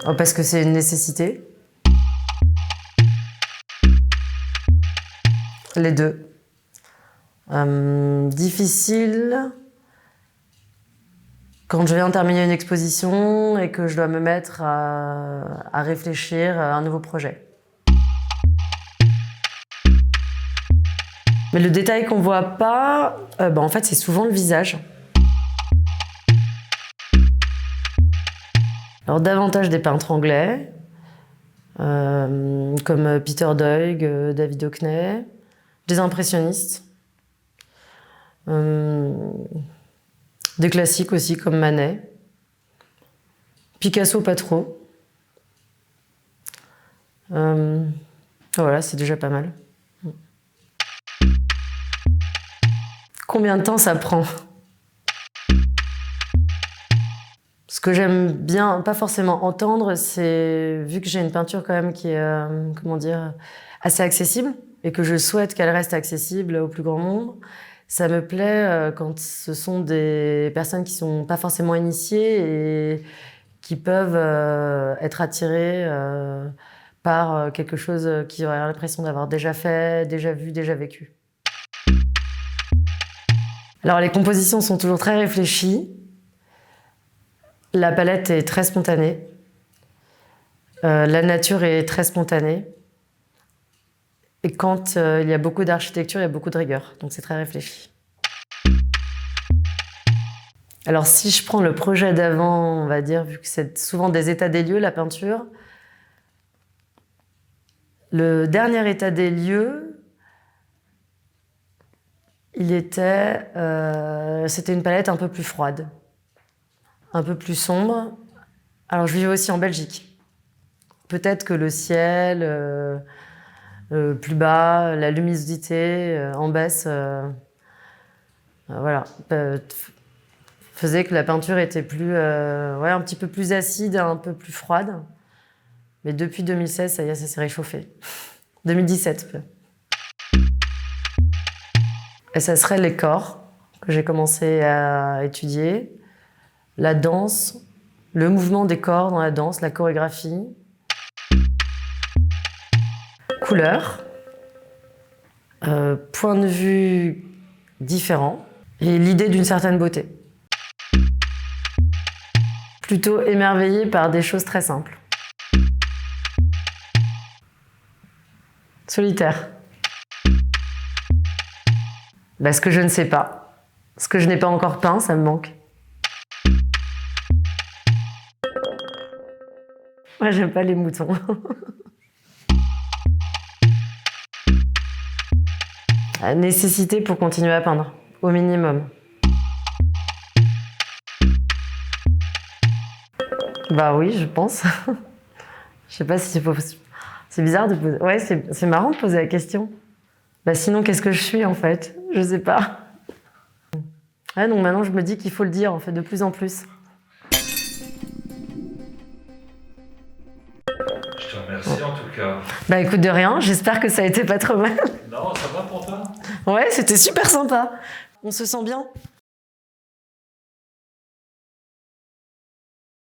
Oh, parce que c'est une nécessité. Les deux. Difficile quand je viens de terminer une exposition et que je dois me mettre à réfléchir à un nouveau projet. Mais le détail qu'on voit pas, en fait, c'est souvent le visage. Alors davantage des peintres anglais, comme Peter Doig, David Hockney, des impressionnistes, des classiques aussi comme Manet, Picasso pas trop. Voilà, c'est déjà pas mal. Combien de temps ça prend ? Ce que j'aime bien, pas forcément entendre, c'est, vu que j'ai une peinture quand même qui est, assez accessible, et que je souhaite qu'elle reste accessible au plus grand nombre, ça me plaît quand ce sont des personnes qui sont pas forcément initiées et qui peuvent être attirées par quelque chose qu'ils auraient l'impression d'avoir déjà fait, déjà vu, déjà vécu. Alors les compositions sont toujours très réfléchies. La palette est très spontanée. La nature est très spontanée. Et quand il y a beaucoup d'architecture, il y a beaucoup de rigueur. Donc c'est très réfléchi. Alors si je prends le projet d'avant, on va dire, vu que c'est souvent des états des lieux, la peinture, le dernier état des lieux, c'était une palette un peu plus froide, un peu plus sombre. Alors je vivais aussi en Belgique. Peut-être que le ciel plus bas, la luminosité en baisse, faisait que la peinture était plus, un petit peu plus acide, un peu plus froide. Mais depuis 2016, ça y est, ça s'est réchauffé. 2017. Et ça serait les corps que j'ai commencé à étudier, la danse, le mouvement des corps dans la danse, la chorégraphie, couleurs, point de vue différent et l'idée d'une certaine beauté. Plutôt émerveillée par des choses très simples. Solitaire. Ce que je ne sais pas. Ce que je n'ai pas encore peint, ça me manque. Moi, j'aime pas les moutons. La nécessité pour continuer à peindre, au minimum. Bah oui, je pense. Je sais pas si c'est possible. C'est bizarre de poser... Ouais, c'est marrant de poser la question. Sinon, qu'est-ce que je suis, en fait ? Je sais pas. Ouais, donc maintenant, je me dis qu'il faut le dire, en fait, de plus en plus. Je te remercie en tout cas. Écoute, de rien, j'espère que ça a été pas trop mal. Non, ça va pour toi ? Ouais, c'était super sympa. On se sent bien.